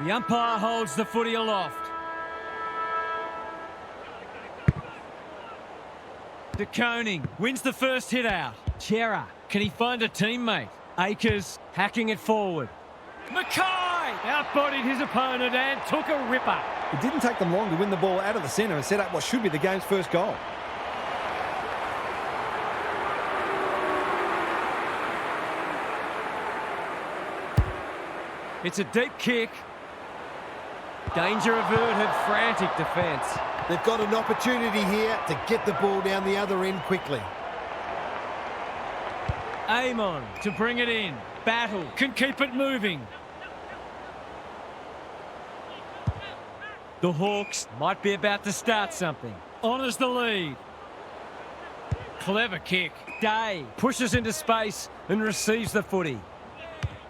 The umpire holds the footy aloft. De Koning wins the first hit out. Chera, can he find a teammate? Akers hacking it forward. Mackay outbodied his opponent and took a ripper. It didn't take them long to win the ball out of the centre and set up what should be the game's first goal. It's a deep kick. Danger averted, frantic defence. They've got an opportunity here to get the ball down the other end quickly. Amon to bring it in. Battle can keep it moving. The Hawks might be about to start something. Honours the lead. Clever kick. Day pushes into space and receives the footy.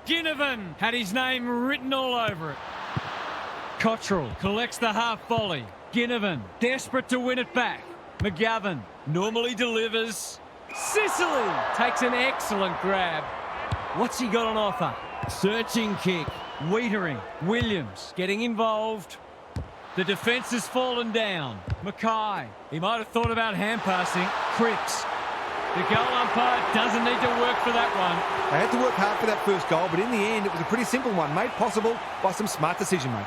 Ginnivan had his name written all over it. Cottrell collects the half volley. Ginnivan desperate to win it back. McGovern normally delivers. Sicily takes an excellent grab. What's he got on offer? Searching kick. Wiedering. Williams getting involved. The defence has fallen down. Mackay. He might have thought about hand passing. Cripps. The goal umpire doesn't need to work for that one. They had to work hard for that first goal, but in the end, it was a pretty simple one, made possible by some smart decision-making.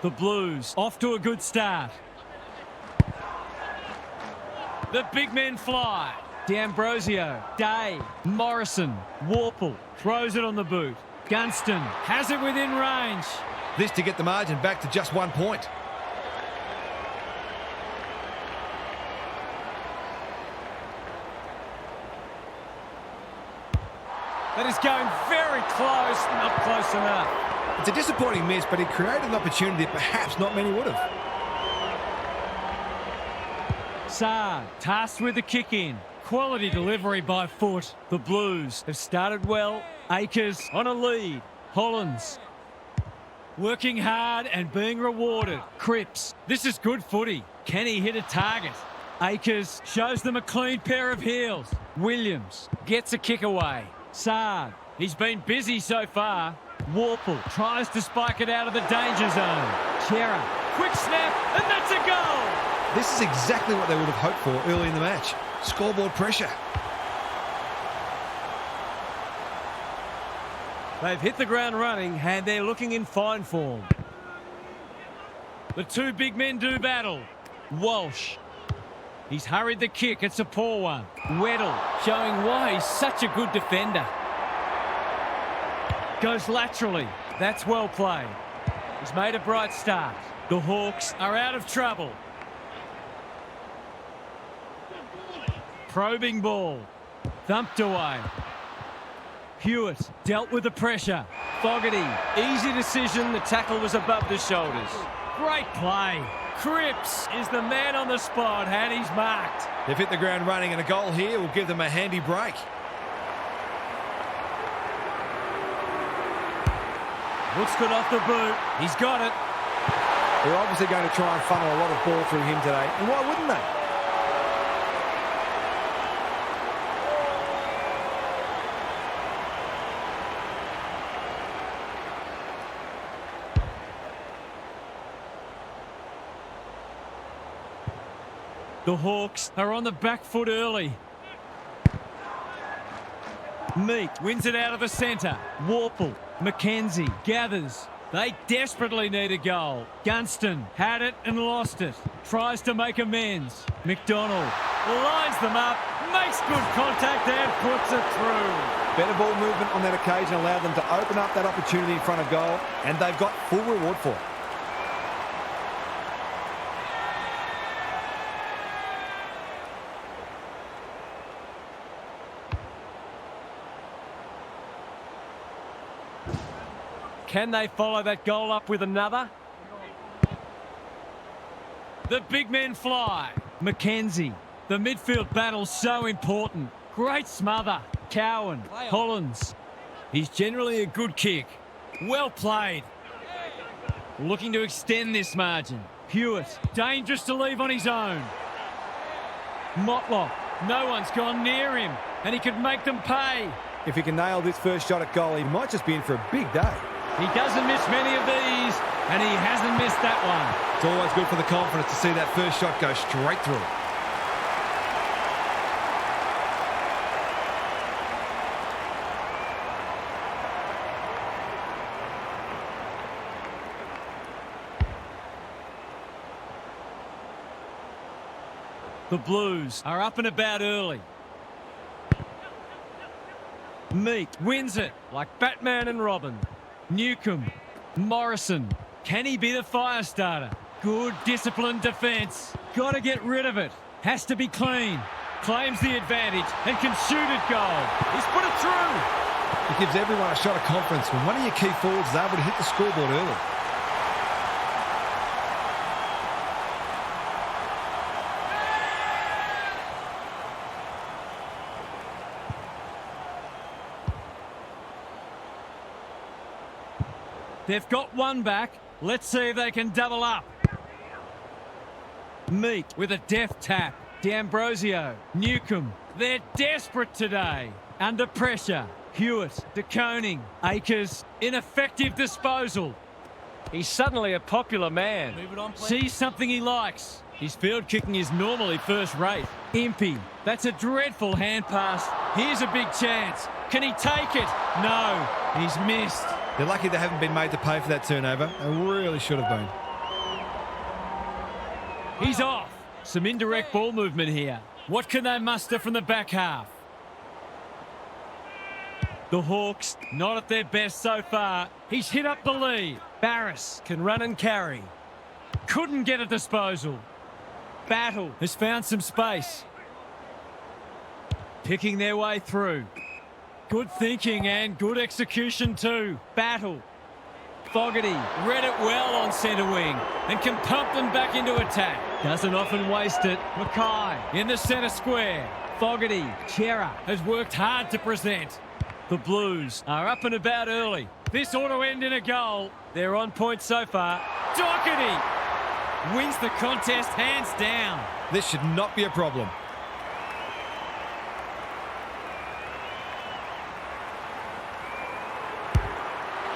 The Blues off to a good start. The big men fly. D'Ambrosio, Day, Morrison, Warple throws it on the boot. Gunston has it within range. This to get the margin back to just 1 point. That is going very close, not close enough. It's a disappointing miss, but it created an opportunity that perhaps not many would have. Saad tasked with the kick in. Quality delivery by foot. The Blues have started well. Akers on a lead. Hollins working hard and being rewarded. Cripps. This is good footy. Can he hit a target? Akers shows them a clean pair of heels. Williams gets a kick away. Saad. He's been busy so far. Warple tries to spike it out of the danger zone. Chera. Quick snap, and that's a goal! This is exactly what they would have hoped for early in the match. Scoreboard pressure. They've hit the ground running and they're looking in fine form. The two big men do battle. Walsh. He's hurried the kick. It's a poor one. Weddle showing why he's such a good defender. Goes laterally. That's well played. He's made a bright start. The Hawks are out of trouble. Probing ball. Thumped away. Hewitt dealt with the pressure. Fogarty, easy decision. The tackle was above the shoulders. Great play. Cripps is the man on the spot, and he's marked. They've hit the ground running, and a goal here will give them a handy break. Looks good off the boot. He's got it. They're obviously going to try and funnel a lot of ball through him today, and why wouldn't they? The Hawks are on the back foot early. Meek wins it out of the centre. Warple, McKenzie gathers. They desperately need a goal. Gunston had it and lost it. Tries to make amends. McDonald lines them up, makes good contact and puts it through. Better ball movement on that occasion allowed them to open up that opportunity in front of goal, and they've got full reward for it. Can they follow that goal up with another? The big men fly. McKenzie. The midfield battle's so important. Great smother. Cowan. Hollins. He's generally a good kick. Well played. Looking to extend this margin. Hewitt. Dangerous to leave on his own. Motlop. No one's gone near him, and he could make them pay. If he can nail this first shot at goal, he might just be in for a big day. He doesn't miss many of these, and he hasn't missed that one. It's always good for the confidence to see that first shot go straight through. The Blues are up and about early. Meek wins it like Batman and Robin. Newcomb, Morrison. Can he be the fire starter? Good disciplined defence. Got to get rid of it. Has to be clean. Claims the advantage and can shoot at goal. He's put it through. It gives everyone a shot of confidence when one of your key forwards is able to hit the scoreboard early. They've got one back. Let's see if they can double up. Meek with a deft tap. D'Ambrosio. Newcomb. They're desperate today. Under pressure. Hewitt. De Koning. Akers. Ineffective disposal. He's suddenly a popular man. Sees something he likes. His field kicking is normally first rate. Impey. That's a dreadful hand pass. Here's a big chance. Can he take it? No. He's missed. They're lucky they haven't been made to pay for that turnover. They really should have been. He's off. Some indirect ball movement here. What can they muster from the back half? The Hawks, not at their best so far. He's hit up the lead. Barris can run and carry. Couldn't get a disposal. Battle has found some space. Picking their way through. Good thinking and good execution too. Battle. Fogarty read it well on centre wing and can pump them back into attack. Doesn't often waste it. Mackay in the centre square. Fogarty. Chera has worked hard to present. The Blues are up and about early. This ought to end in a goal. They're on point so far. Doherty wins the contest hands down. This should not be a problem.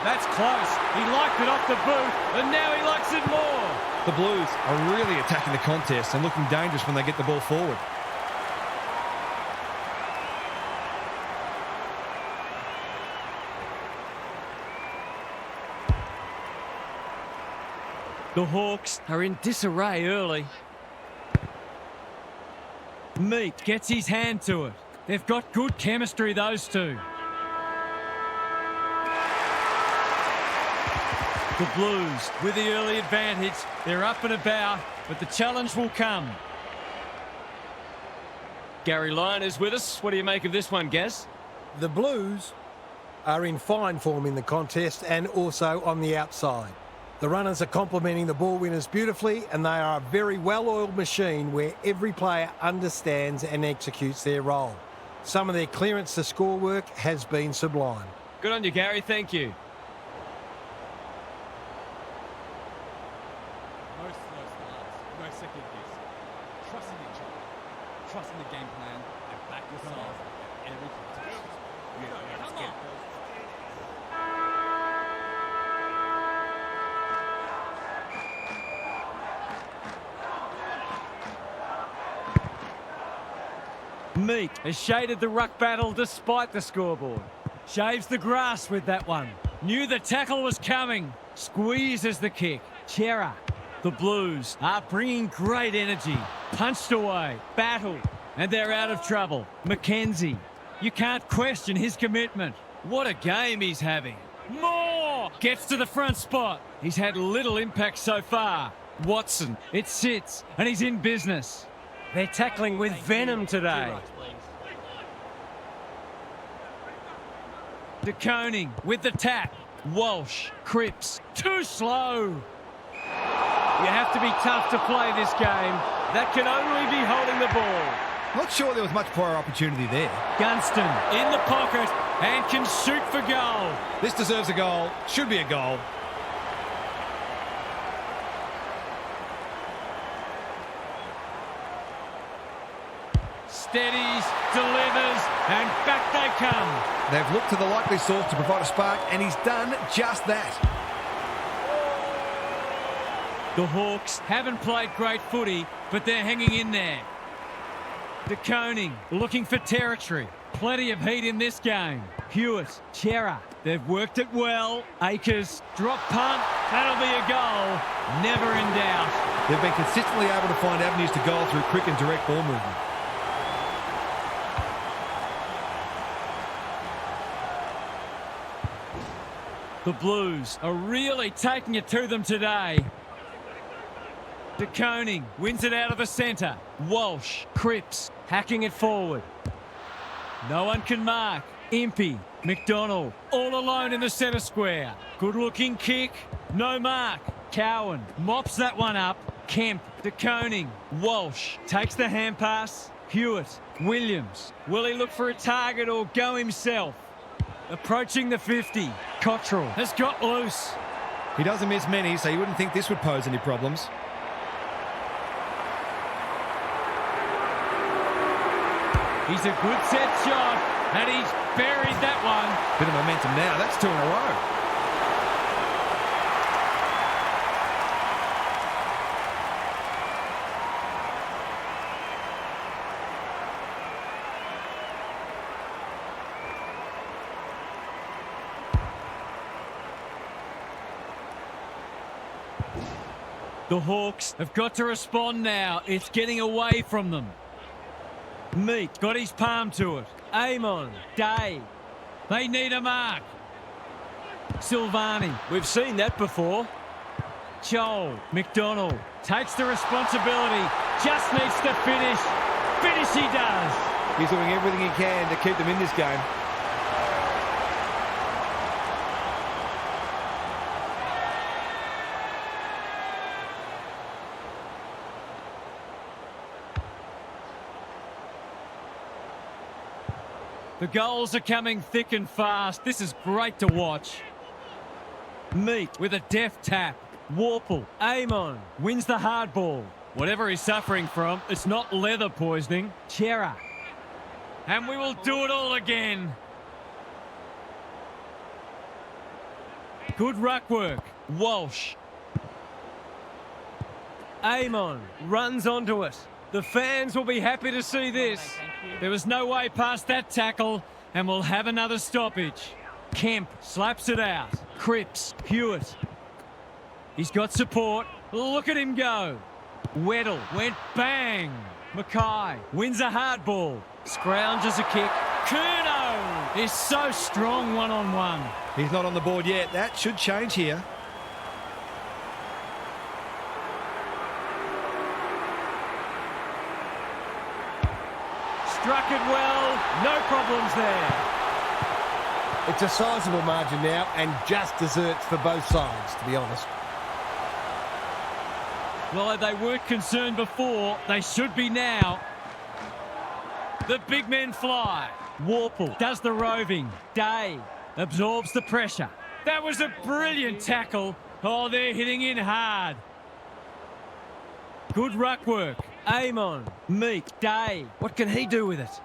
That's close. He liked it off the boot, and now he likes it more. The Blues are really attacking the contest and looking dangerous when they get the ball forward. The Hawks are in disarray early. Meek gets his hand to it. They've got good chemistry, those two. The Blues with the early advantage. They're up and about, but the challenge will come. Gary Lyon is with us. What do you make of this one, Gaz? The Blues are in fine form in the contest and also on the outside. The runners are complementing the ball winners beautifully, and they are a very well-oiled machine where every player understands and executes their role. Some of their clearance to score work has been sublime. Good on you, Gary. Thank you. No slow starts, no second guess. Trust in each other, trust in the game plan, and back yourself at every contest. Come on. Meek has shaded the ruck battle despite the scoreboard. Shaves the grass with that one. Knew the tackle was coming. Squeezes the kick. Chera. The Blues are bringing great energy. Punched away. Battle. And they're out of trouble. Mackenzie. You can't question his commitment. What a game he's having. More! Gets to the front spot. He's had little impact so far. Watson. It sits. And he's in business. They're tackling with venom today. De Koning with the tap. Walsh. Cripps. Too slow. You have to be tough to play this game. That can only be holding the ball. Not sure there was much prior opportunity there. Gunston in the pocket and can shoot for goal. This deserves a goal. Should be a goal. Steadies, delivers, and back they come. They've looked to the likely source to provide a spark, and he's done just that. The Hawks haven't played great footy, but they're hanging in there. De Koning looking for territory. Plenty of heat in this game. Hewitt, Chera, they've worked it well. Akers, drop punt, that'll be a goal. Never in doubt. They've been consistently able to find avenues to goal through quick and direct ball movement. The Blues are really taking it to them today. De Koning wins it out of the centre. Walsh, Cripps, hacking it forward. No one can mark. Impey, McDonald, all alone in the centre square. Good-looking kick. No mark. Cowan mops that one up. Kemp, De Koning, Walsh takes the hand pass. Hewitt, Williams. Will he look for a target or go himself? Approaching the 50. Cottrell has got loose. He doesn't miss many, so you wouldn't think this would pose any problems. He's a good set shot, and he's buried that one. Bit of momentum now. That's two in a row. The Hawks have got to respond now. It's getting away from them. Meek got his palm to it. Amon, Day. They need a mark. Silvani. We've seen that before. Joel, McDonald takes the responsibility. Just needs to finish. Finish he does. He's doing everything he can to keep them in this game. The goals are coming thick and fast. This is great to watch. Meek with a deft tap. Warple, Amon wins the hard ball. Whatever he's suffering from, it's not leather poisoning. Chera. And we will do it all again. Good ruck work. Walsh. Amon runs onto it. The fans will be happy to see this. There was no way past that tackle, and we'll have another stoppage. Kemp slaps it out. Cripps, Hewitt. He's got support. Look at him go. Weddle went bang. Mackay wins a hard ball. Scrounges a kick. Curnow is so strong one-on-one. He's not on the board yet. That should change here. problems there. It's a sizable margin now and just desserts for both sides, to be honest. Well, they weren't concerned before. They should be now. The big men fly. Warple does the roving. Day absorbs the pressure. That was a brilliant tackle. Oh, they're hitting in hard. Good ruck work. Amon, Meek, Day. What can he do with it?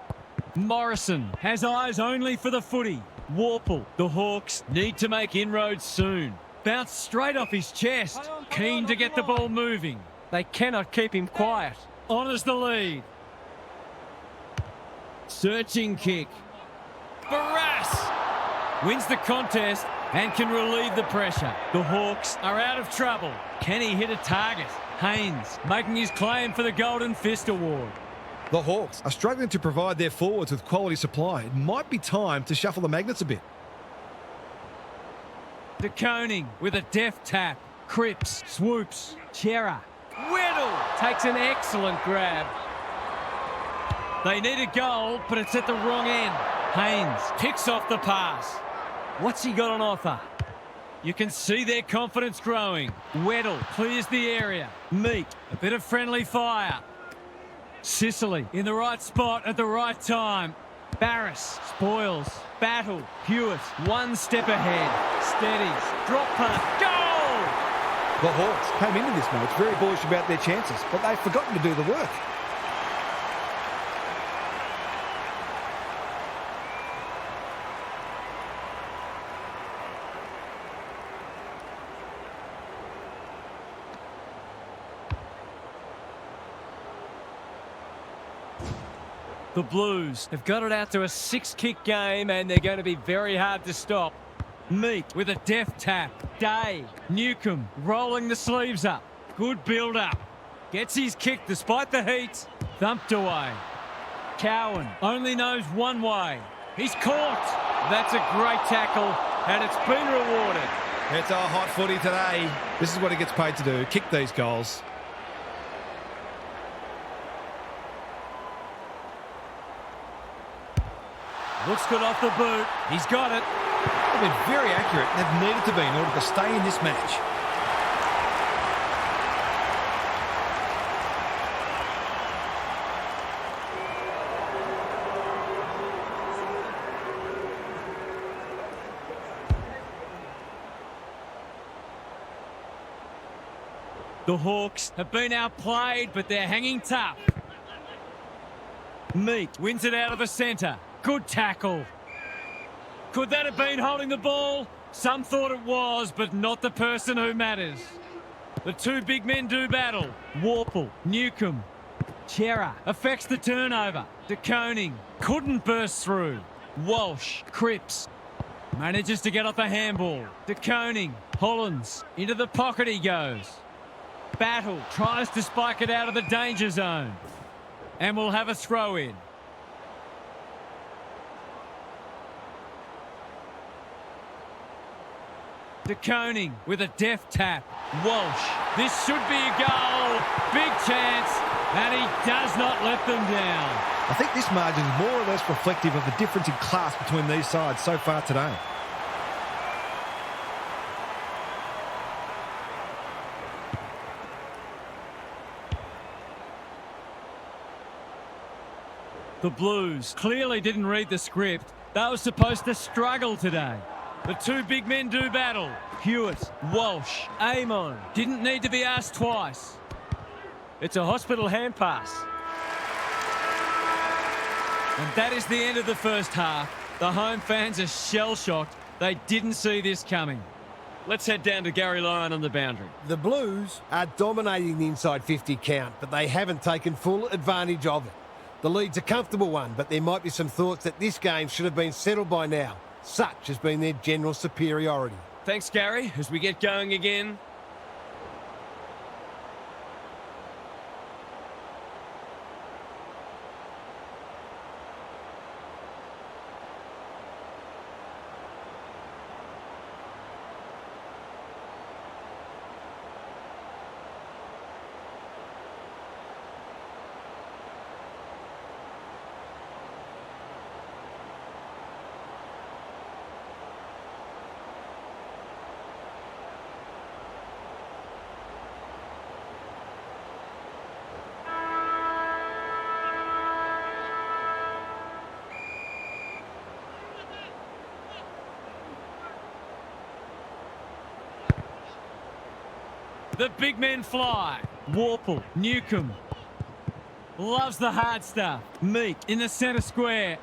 Morrison has eyes only for the footy. Warple. The Hawks need to make inroads soon. Bounced straight off his chest. Keen to get the ball moving. They cannot keep him quiet. Honours the lead. Searching kick. Barras wins the contest and can relieve the pressure. The Hawks are out of trouble. Can he hit a target? Haynes making his claim for the Golden Fist Award. The Hawks are struggling to provide their forwards with quality supply. It might be time to shuffle the magnets a bit. De Koning with a deft tap. Cripps swoops. Chera. Whittle takes an excellent grab. They need a goal, but it's at the wrong end. Haynes kicks off the pass. What's he got on offer? You can see their confidence growing. Weddle clears the area. Meek, a bit of friendly fire. Sicily in the right spot at the right time. Barras spoils. Battle. Hewitt one step ahead. Steadies. Drop punt. Goal! The Hawks came into this match very bullish about their chances, but they've forgotten to do the work. The Blues have got it out to a 6-kick game and they're going to be very hard to stop. Meek with a deft tap. Day. Newcomb rolling the sleeves up. Good build-up. Gets his kick despite the heat. Thumped away. Cowan only knows one way. He's caught. That's a great tackle and it's been rewarded. It's a hot footy today. This is what he gets paid to do, kick these goals. Looks good off the boot. He's got it. They've been very accurate and they've needed to be in order to stay in this match. The Hawks have been outplayed, but they're hanging tough. Meek wins it out of the centre. Good tackle. Could that have been holding the ball? Some thought it was, but not the person who matters. The two big men do battle. Warple, Newcomb. Chera affects the turnover. De Koning couldn't burst through. Walsh, Cripps. Manages to get off a handball. De Koning, Hollins. Into the pocket he goes. Battle tries to spike it out of the danger zone. And we'll have a throw in. De Koning with a deft tap. Walsh. This should be a goal. Big chance. And he does not let them down. I think this margin is more or less reflective of the difference in class between these sides so far today. The Blues clearly didn't read the script. They were supposed to struggle today. The two big men do battle. Hewitt, Walsh, Amon. Didn't need to be asked twice. It's a hospital hand pass. And that is the end of the first half. The home fans are shell-shocked. They didn't see this coming. Let's head down to Gary Lyon on the boundary. The Blues are dominating the inside 50 count, but they haven't taken full advantage of it. The lead's a comfortable one, but there might be some thoughts that this game should have been settled by now. Such has been their general superiority. Thanks, Gary. As we get going again, The big men fly. Warple, Newcomb. Loves the hard stuff. Meek in the centre square.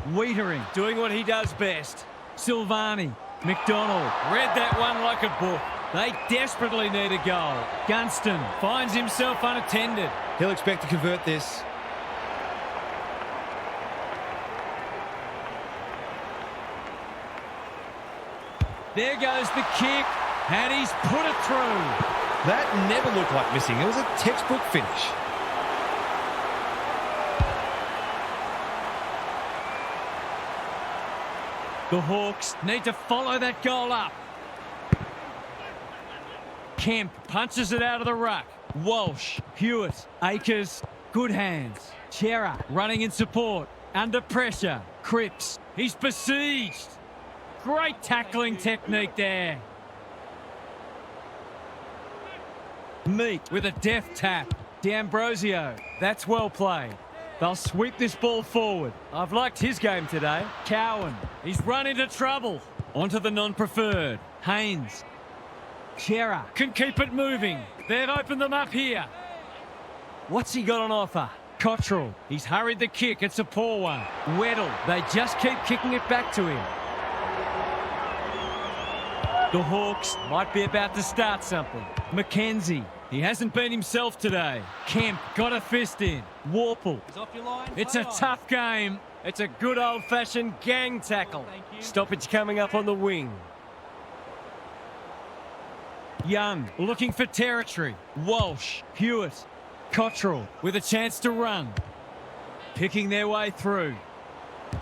Wiedering doing what he does best. Silvani. McDonald read that one like a book. They desperately need a goal. Gunston finds himself unattended. He'll expect to convert this. There goes the kick, and he's put it through. That never looked like missing. It was a textbook finish. The Hawks need to follow that goal up. Kemp punches it out of the ruck. Walsh, Hewitt, Akers, good hands. Chera running in support. Under pressure. Cripps, he's besieged. Great tackling technique there. Meek with a deft tap. D'Ambrosio, that's well played. They'll sweep this ball forward. I've liked his game today. Cowan, he's run into trouble. Onto the non-preferred. Haynes. Chera can keep it moving. They've opened them up here. What's he got on offer? Cottrell, he's hurried the kick. It's a poor one. Weddle, they just keep kicking it back to him. The Hawks might be about to start something. Mackenzie, he hasn't been himself today. Kemp got a fist in. Warple. It's a tough game. It's a good old-fashioned gang tackle. Stoppage coming up on the wing. Young looking for territory. Walsh, Hewitt, Cottrell with a chance to run. Picking their way through.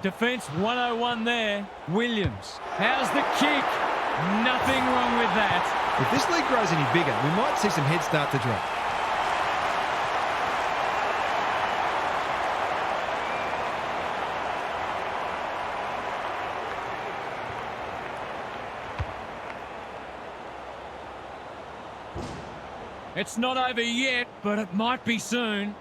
Defence 101 there. Williams. How's the kick? Nothing wrong with that. If this league grows any bigger, we might see some heads start to drop. It's not over yet, but it might be soon.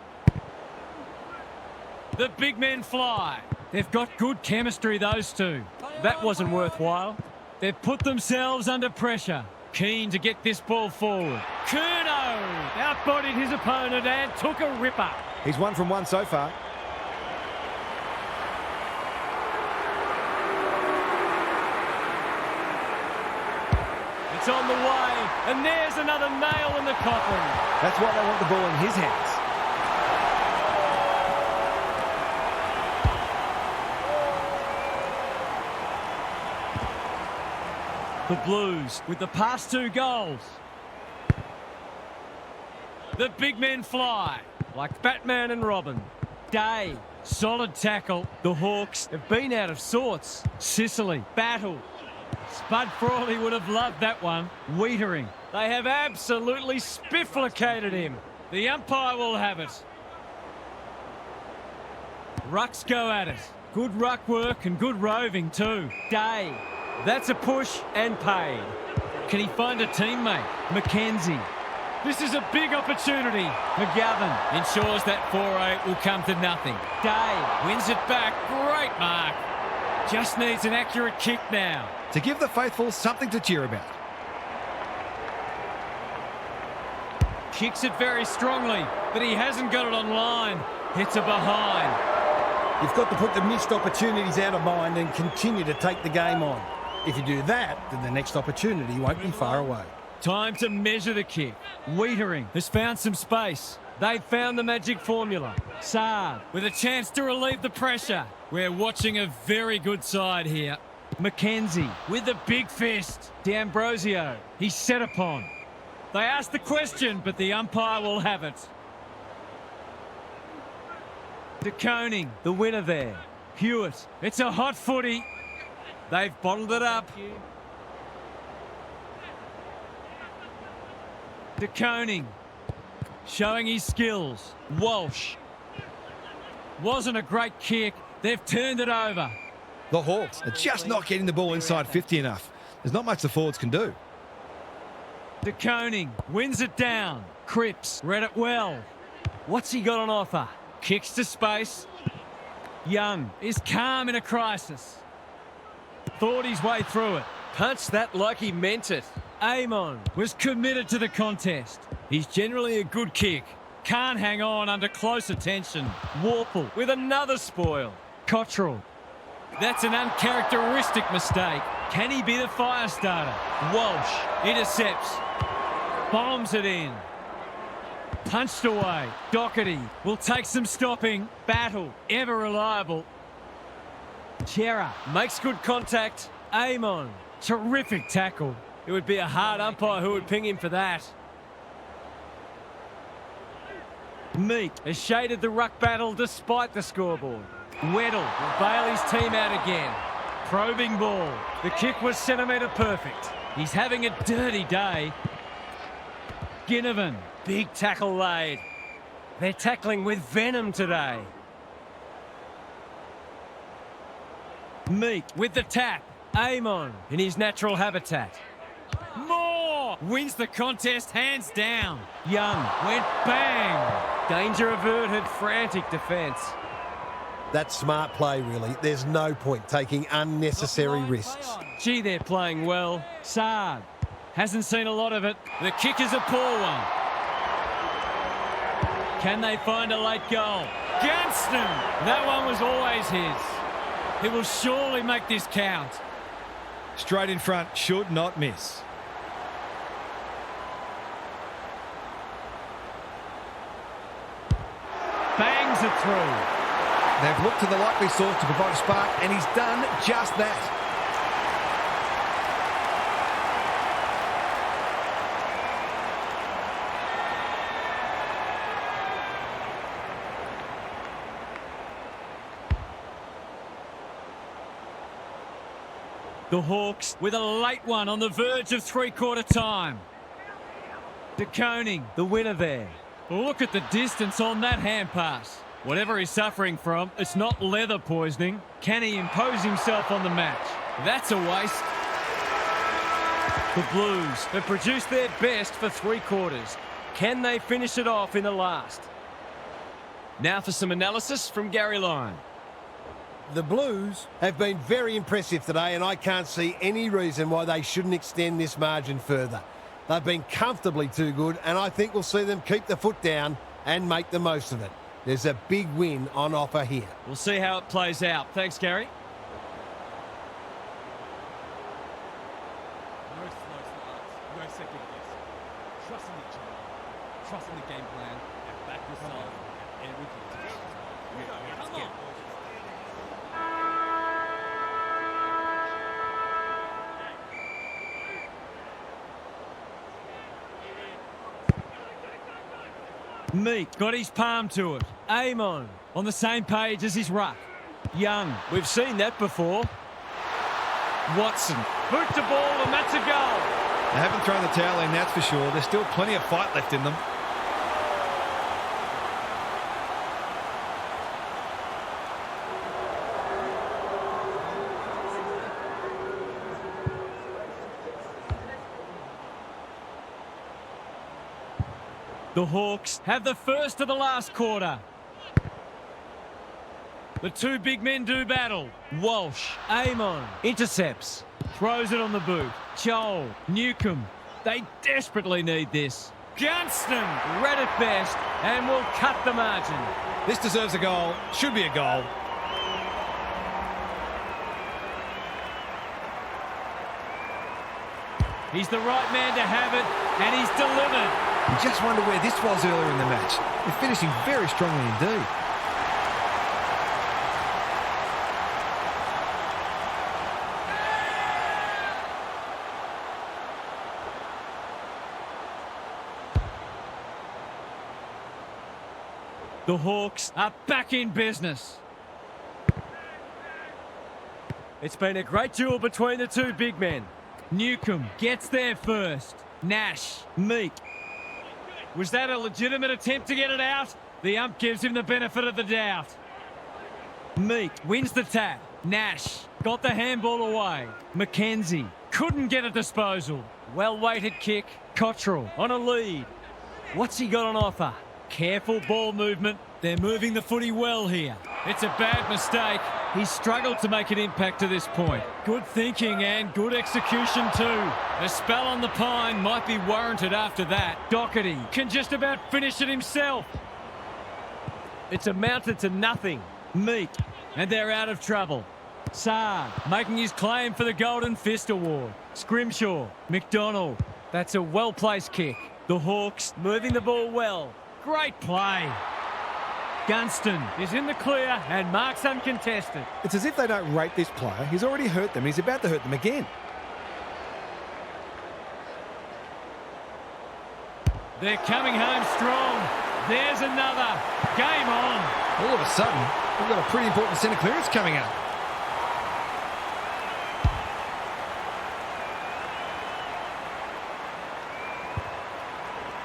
The big men fly. They've got good chemistry, those two. That wasn't worthwhile. They've put themselves under pressure. Keen to get this ball forward. Curnow outbodied his opponent and took a ripper. He's 1 from 1 so far. It's on the way, and there's another nail in the coffin. That's why they want the ball in his hands. The Blues with the past 2 goals. The big men fly like Batman and Robin. Day, solid tackle. The Hawks have been out of sorts. Sicily, battle. Spud Frawley would have loved that one. Wiedering. They have absolutely spifflicated him. The umpire will have it. Rucks go at it. Good ruck work and good roving too. Day. That's a push and paid. Can he find a teammate? Mackenzie. This is a big opportunity. McGovern ensures that 4-8 will come to nothing. Day wins it back. Great mark. Just needs an accurate kick now. To give the faithful something to cheer about. Kicks it very strongly, but he hasn't got it on line. Hits it behind. You've got to put the missed opportunities out of mind and continue to take the game on. If you do that, then the next opportunity won't be far away. Time to measure the kick. Wiedering has found some space. They've found the magic formula. Saad with a chance to relieve the pressure. We're watching a very good side here. Mackenzie with the big fist. D'Ambrosio, he's set upon. They asked the question, but the umpire will have it. De Koning, the winner there. Hewitt, it's a hot footy. They've bottled it up. De Koning, showing his skills. Walsh. Wasn't a great kick. They've turned it over. The Hawks are just not getting the ball inside 50 enough. There's not much the forwards can do. De Koning wins it down. Cripps read it well. What's he got on offer? Kicks to space. Young is calm in a crisis. Thought his way through it. Punched that like he meant it. Amon was committed to the contest. He's generally a good kick. Can't hang on under close attention. Warple with another spoil. Cottrell. That's an uncharacteristic mistake. Can he be the fire starter? Walsh intercepts. Bombs it in. Punched away. Doherty will take some stopping. Battle, ever reliable. Chera makes good contact. Amon, terrific tackle. It would be a hard umpire who would ping him for that. Meek has shaded the ruck battle despite the scoreboard. Weddle will bail his team out again. Probing ball. The kick was centimetre perfect. He's having a dirty day. Ginnivan, big tackle laid. They're tackling with venom today. Meek with the tap. Amon in his natural habitat. Moore wins the contest hands down. Young went bang. Danger averted, frantic defence. That's smart play, really. There's no point taking unnecessary risks. Gee, they're playing well. Saad hasn't seen a lot of it. The kick is a poor one. Can they find a late goal? Gunston! That one was always his. He will surely make this count. Straight in front, should not miss. Bangs it through. They've looked to the likely source to provide a spark, and he's done just that. The Hawks with a late one on the verge of three-quarter time. De Koning, the winner there. Look at the distance on that hand pass. Whatever he's suffering from, it's not leather poisoning. Can he impose himself on the match? That's a waste. The Blues have produced their best for three quarters. Can they finish it off in the last? Now for some analysis from Gary Lyon. The Blues have been very impressive today, and I can't see any reason why they shouldn't extend this margin further. They've been comfortably too good, and I think we'll see them keep the foot down and make the most of it. There's a big win on offer here. We'll see how it plays out. Thanks, Gary. No slow starts, no second guess. Trust in each other, trust in the game plan, and back yourself at every contest. Come on. Meek got his palm to it. Amon on the same page as his ruck. Young, we've seen that before. Watson, boot to ball, and that's a goal. They haven't thrown the towel in, that's for sure. There's still plenty of fight left in them. The Hawks have the first of the last quarter. The two big men do battle. Walsh, Amon, intercepts. Throws it on the boot. Joel, Newcomb. They desperately need this. Gunston, read it best, and will cut the margin. This deserves a goal. Should be a goal. He's the right man to have it, and he's delivered. You just wonder where this was earlier in the match. They're finishing very strongly indeed. The Hawks are back in business. It's been a great duel between the two big men. Newcomb gets there first. Nash, Meek. Was that a legitimate attempt to get it out? The ump gives him the benefit of the doubt. Meek wins the tap. Nash got the handball away. McKenzie couldn't get a disposal. Well-weighted kick. Cottrell on a lead. What's he got on offer? Careful ball movement. They're moving the footy well here. It's a bad mistake. He's struggled to make an impact to this point. Good thinking and good execution too. A spell on the pine might be warranted after that. Doherty can just about finish it himself. It's amounted to nothing. Meat. And they're out of trouble. Saar making his claim for the Golden Fist Award. Scrimshaw. McDonald. That's a well-placed kick. The Hawks moving the ball well. Great play. Gunston is in the clear and marks uncontested. It's as if they don't rate this player. He's already hurt them. He's about to hurt them again. They're coming home strong. There's another. Game on. All of a sudden, we've got a pretty important centre clearance coming up.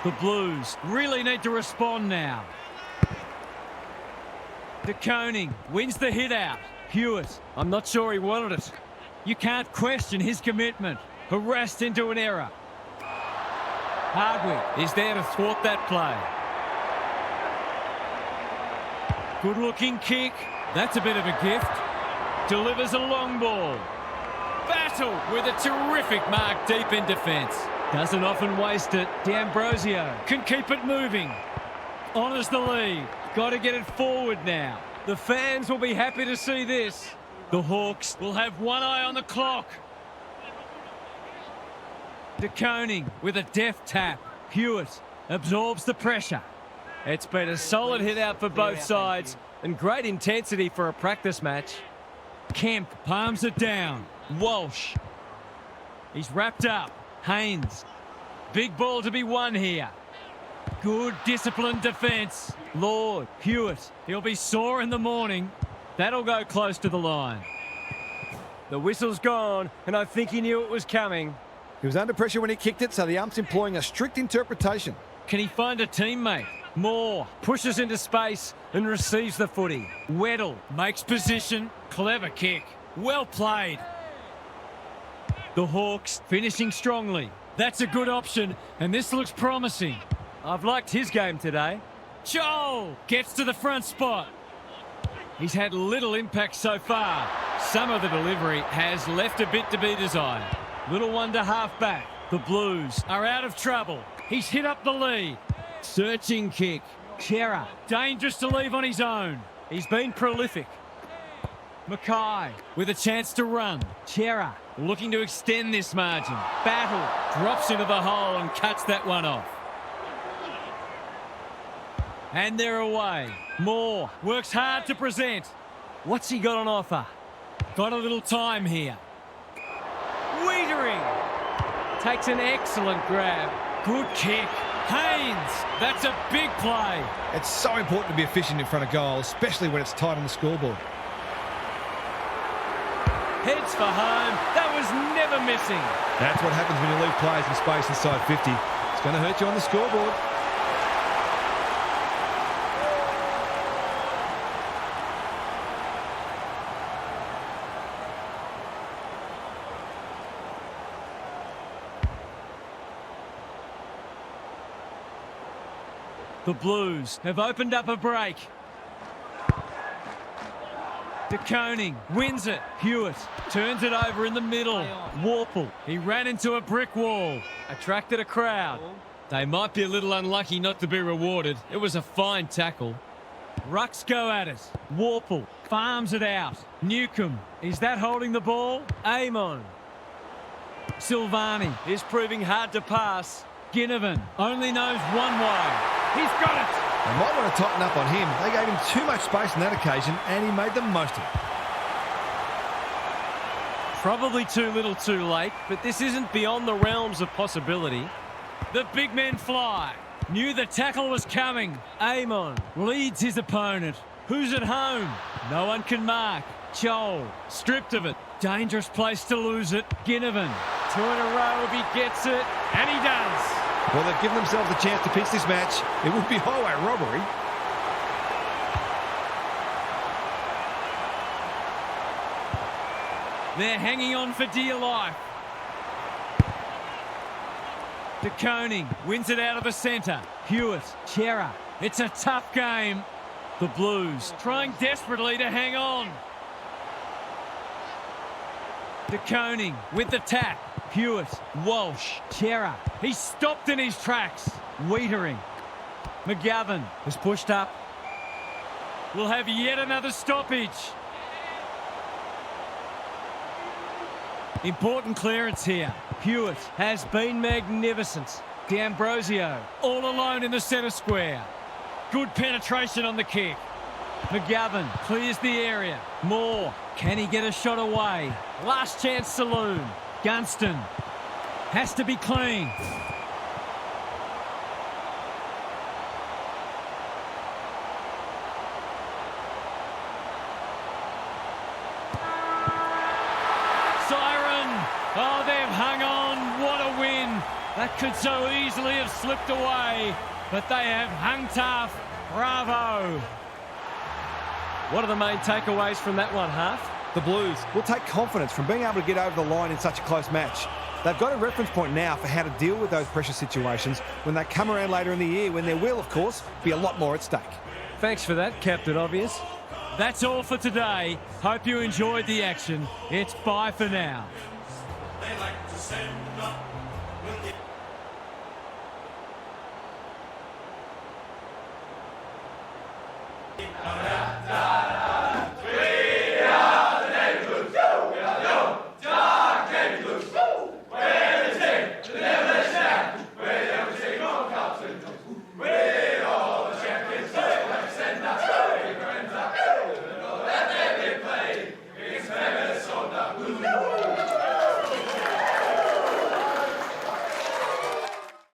The Blues really need to respond now. De Koning wins the hit out. Hewitt, I'm not sure he wanted it. You can't question his commitment. Harassed into an error. Hardwick is there to thwart that play. Good looking kick. That's a bit of a gift. Delivers a long ball. Battle with a terrific mark deep in defence. Doesn't often waste it. D'Ambrosio can keep it moving. Honours the lead. Got to get it forward now. The fans will be happy to see this. The Hawks will have one eye on the clock. De Koning with a deft tap. Hewitt absorbs the pressure. It's been a solid hit out for both sides and great intensity for a practice match. Kemp palms it down. Walsh. He's wrapped up. Haynes. Big ball to be won here. Good disciplined defence. Lord. Hewitt. He'll be sore in the morning. That'll go close to the line. The whistle's gone, and I think he knew it was coming. He was under pressure when he kicked it, so the ump's employing a strict interpretation. Can he find a teammate? Moore pushes into space and receives the footy. Weddle makes position. Clever kick. Well played. The Hawks finishing strongly. That's a good option, and this looks promising. I've liked his game today. Joel gets to the front spot. He's had little impact so far. Some of the delivery has left a bit to be desired. Little one to half back. The Blues are out of trouble. He's hit up the lead. Searching kick. Chera, dangerous to leave on his own. He's been prolific. Mackay with a chance to run. Chera looking to extend this margin. Battle drops into the hole and cuts that one off. And they're away. Moore works hard to present. What's he got on offer? Got a little time here. Wiedering takes an excellent grab. Good kick. Haynes, that's a big play. It's so important to be efficient in front of goal, especially when it's tight on the scoreboard. Heads for home. That was never missing. That's what happens when you leave players in space inside 50. It's going to hurt you on the scoreboard. The Blues have opened up a break. De Koning wins it. Hewitt turns it over in the middle. Warple, he ran into a brick wall. Attracted a crowd. They might be a little unlucky not to be rewarded. It was a fine tackle. Rucks go at it. Warple farms it out. Newcomb, is that holding the ball? Amon. Silvani is proving hard to pass. Ginnivan only knows one way. He's got it. They might want to tighten up on him. They gave him too much space on that occasion, and he made the most of it. Probably too little too late, but this isn't beyond the realms of possibility. The big men fly. Knew the tackle was coming. Amon leads his opponent. Who's at home? No one can mark. Joel stripped of it. Dangerous place to lose it. Ginnivan. 2 in a row if he gets it. And he does. Well, they've given themselves a chance to pinch this match. It would be highway robbery. They're hanging on for dear life. De Koning wins it out of the centre. Hewitt, Chera. It's a tough game. The Blues trying desperately to hang on. De Koning with the tap. Hewitt, Walsh, Chera. He's stopped in his tracks. Wiedering. McGovern has pushed up. We'll have yet another stoppage. Important clearance here. Hewitt has been magnificent. D'Ambrosio all alone in the centre square. Good penetration on the kick. McGovern clears the area. Moore, can he get a shot away? Last chance saloon. Gunston has to be clean. Siren. Oh, they've hung on. What a win. That could so easily have slipped away, but they have hung tough. Bravo. What are the main takeaways from that one, Half? The Blues will take confidence from being able to get over the line in such a close match. They've got a reference point now for how to deal with those pressure situations when they come around later in the year, when there will, of course, be a lot more at stake. Thanks for that, Captain Obvious. That's all for today. Hope you enjoyed the action. It's bye for now.